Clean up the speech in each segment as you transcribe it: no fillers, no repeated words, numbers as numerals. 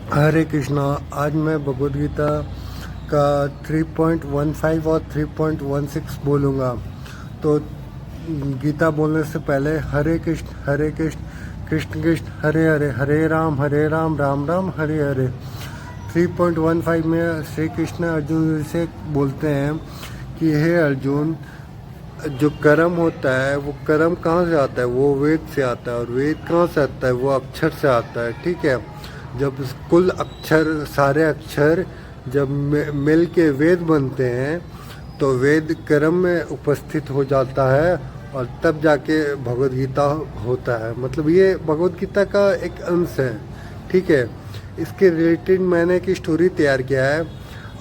हरे कृष्णा। आज मैं भगवद गीता का 3.15 और 3.16 बोलूँगा। तो गीता बोलने से पहले हरे कृष्ण कृष्ण कृष्ण हरे हरे, हरे राम राम राम हरे हरे। 3.15 में श्री कृष्ण अर्जुन से बोलते हैं कि हे अर्जुन, जो कर्म होता है वो कर्म कहाँ से आता है? वो वेद से आता है। और वेद कहाँ से आता है? वो अक्षर से आता है। ठीक है। जब कुल अक्षर, सारे अक्षर जब मिल के वेद बनते हैं तो वेद कर्म में उपस्थित हो जाता है और तब जाके भगवद गीता होता है। मतलब ये भगवद गीता का एक अंश है। ठीक है। इसके रिलेटेड मैंने एक स्टोरी तैयार किया है।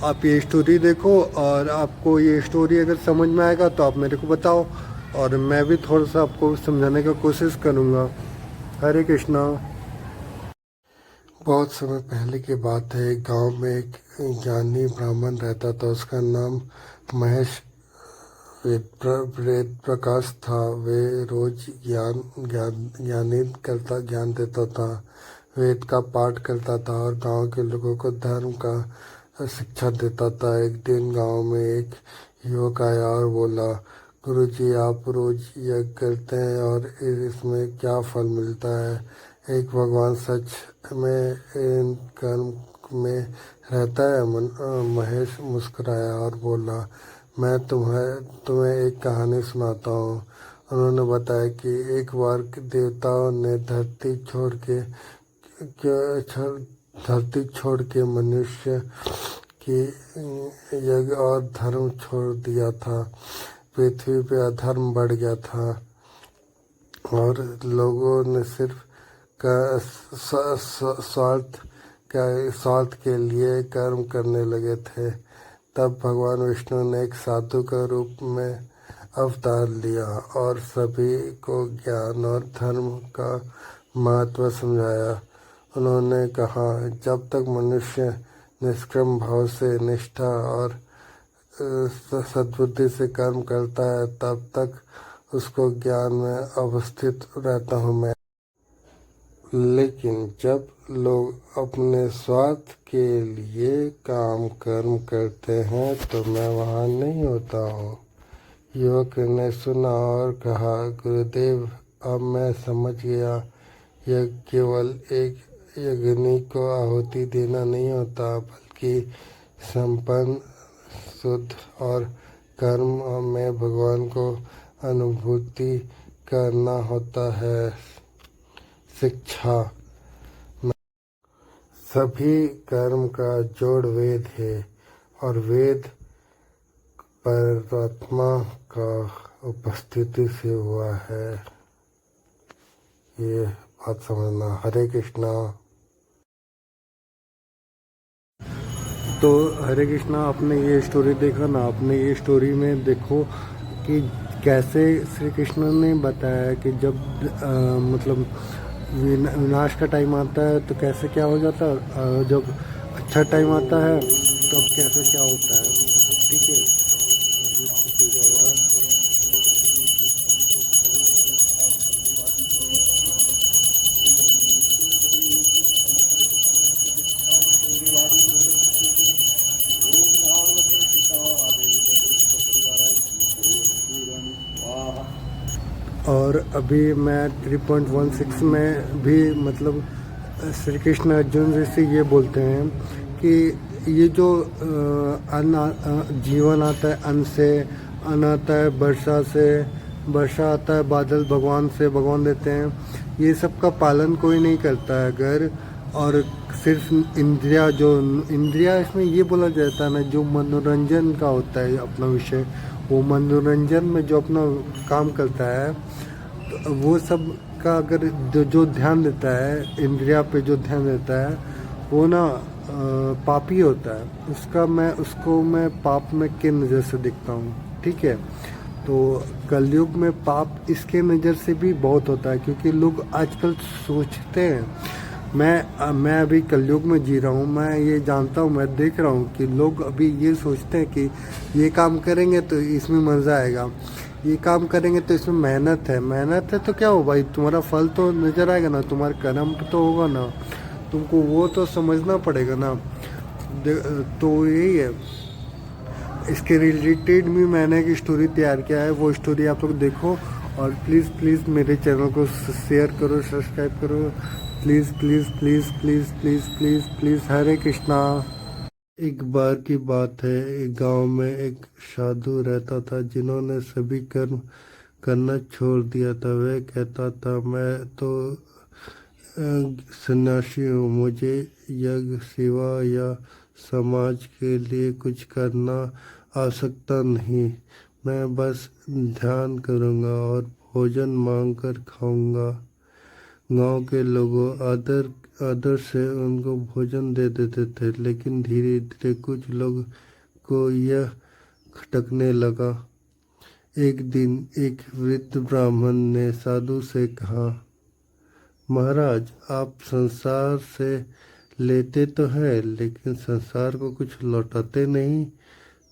आप ये स्टोरी देखो और आपको ये स्टोरी अगर समझ में आएगा तो आप मेरे को बताओ और मैं भी थोड़ा सा आपको समझाने का कोशिश करूँगा। हरे कृष्णा। बहुत समय पहले की बात है। एक गांव में एक ज्ञानी ब्राह्मण रहता था। उसका नाम महेश वेद प्रकाश था। वे रोज ज्ञान ज्ञान ज्ञान देता था। वेद का पाठ करता था और गांव के लोगों को धर्म का शिक्षा देता था। एक दिन गांव में एक युवक आया और बोला, गुरुजी, आप रोज यज्ञ करते हैं और इसमें क्या फल मिलता है? एक भगवान सच में इन कर्म में रहता है? महेश मुस्कुराया और बोला, मैं तुम्हें एक कहानी सुनाता हूँ। उन्होंने बताया कि एक बार देवताओं ने धरती छोड़ के मनुष्य की यज्ञ और धर्म छोड़ दिया था। पृथ्वी पे अधर्म बढ़ गया था और लोगों ने सिर्फ का स्वार्थ के लिए कर्म करने लगे थे। तब भगवान विष्णु ने एक साधु का रूप में अवतार लिया और सभी को ज्ञान और धर्म का महत्व समझाया। उन्होंने कहा, जब तक मनुष्य निष्काम भाव से, निष्ठा और सद्बुद्धि से कर्म करता है तब तक उसको ज्ञान में अवस्थित रहता हूँ मैं। लेकिन जब लोग अपने स्वार्थ के लिए काम कर्म करते हैं तो मैं वहाँ नहीं होता हूँ। युवक ने सुना और कहा, गुरुदेव, अब मैं समझ गया। यह केवल एक यज्ञनी को आहुति देना नहीं होता, बल्कि संपन्न, शुद्ध और कर्म में भगवान को अनुभूति करना होता है। शिक्षा। सभी कर्म का जोड़ वेद है और वेद परमात्मा का उपस्थिति से हुआ है। ये बात समझना। हरे कृष्णा। तो हरे कृष्णा, आपने ये स्टोरी देखा ना? आपने ये स्टोरी में देखो कि कैसे श्री कृष्ण ने बताया कि जब मतलब विनाश का टाइम आता है तो कैसे क्या हो जाता है, जब अच्छा टाइम आता है तब कैसे क्या होता है। ठीक है। और अभी मैं 3.16 में भी मतलब श्री कृष्ण अर्जुन जी से ये बोलते हैं कि ये जो जीवन आता है अन्न से, अन्न आता है वर्षा से, वर्षा आता है बादल भगवान से, भगवान देते हैं। ये सब का पालन कोई नहीं करता है अगर। और सिर्फ इंद्रिया इसमें ये बोला जाता है ना, जो मनोरंजन का होता है अपना विषय, वो मनोरंजन में जो अपना काम करता है तो वो सब का अगर जो ध्यान देता है इंद्रिया पे, जो ध्यान देता है वो ना पापी होता है। उसको मैं पाप में के नज़र से देखता हूँ। ठीक है। तो कलयुग में पाप इसके नज़र से भी बहुत होता है, क्योंकि लोग आजकल सोचते हैं, मैं अभी कलयुग में जी रहा हूँ, मैं ये जानता हूँ, मैं देख रहा हूँ कि लोग अभी ये सोचते हैं कि ये काम करेंगे तो इसमें मज़ा आएगा, ये काम करेंगे तो इसमें मेहनत है तो क्या हो भाई, तुम्हारा फल तो नज़र आएगा ना, तुम्हारा कर्म तो होगा ना। तुमको वो तो समझना पड़ेगा ना। तो यही है, इसके रिलेटेड भी मैंने एक स्टोरी तैयार किया है, वो स्टोरी आप लोग देखो। और प्लीज़ प्लीज़ मेरे चैनल को शेयर करो, सब्सक्राइब करो, please please please please please please please. Hare Krishna. एक बार की बात है, एक गांव में एक साधु रहता था जिन्होंने सभी कर्म करना छोड़ दिया था। वह कहता था, मैं तो सन्यासी हूँ, मुझे यज्ञ सेवा या समाज के लिए कुछ करना आवश्यकता नहीं। मैं बस ध्यान करूँगा और भोजन मांग कर खाऊंगा। गांव के लोगों आदर आदर से उनको भोजन दे देते थे, लेकिन धीरे धीरे कुछ लोग को यह खटकने लगा। एक दिन एक वृद्ध ब्राह्मण ने साधु से कहा, महाराज, आप संसार से लेते तो हैं, लेकिन संसार को कुछ लौटाते नहीं।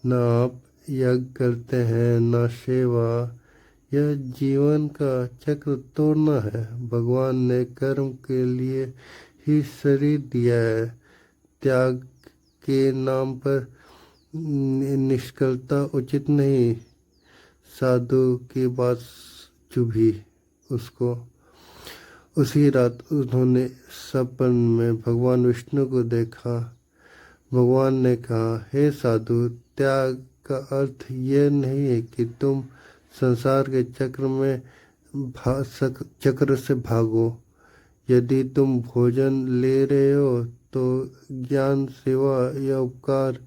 ना आप यज्ञ करते हैं, ना सेवा। यह जीवन का चक्र तोड़ना है। भगवान ने कर्म के लिए ही शरीर दिया है। त्याग के नाम पर निष्कलता उचित नहीं। साधु की बात चुभी उसको। उसी रात उन्होंने सपन में भगवान विष्णु को देखा। भगवान ने कहा, हे साधु, त्याग का अर्थ यह नहीं है कि तुम संसार के चक्र में चक्र से भागो। यदि तुम भोजन ले रहे हो तो ज्ञान, सेवा या उपकार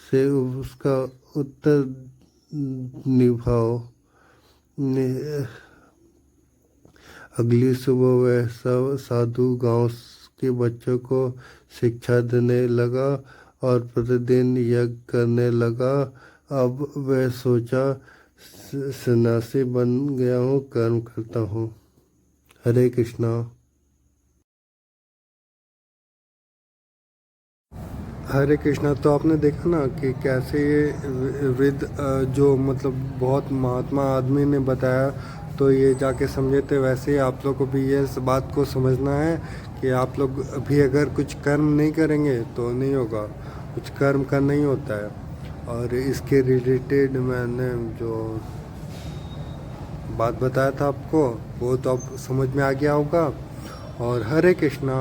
से उसका उत्तर निभाओ। अगली सुबह वह सब साधु गांव के बच्चों को शिक्षा देने लगा और प्रतिदिन यज्ञ करने लगा। अब वह सोचा, सन्यासी बन गया हूँ, कर्म करता हूँ। हरे कृष्णा। हरे कृष्णा। तो आपने देखा ना कि कैसे ये वृद्ध जो मतलब बहुत महात्मा आदमी ने बताया, तो ये जाके समझे थे। वैसे ही आप लोग को भी ये इस बात को समझना है कि आप लोग अभी अगर कुछ कर्म नहीं करेंगे तो नहीं होगा, कुछ कर्म करना ही होता है। और इसके रिलेटेड मैंने जो बात बताया था आपको, वो तो अब समझ में आ गया होगा। और हरे कृष्णा।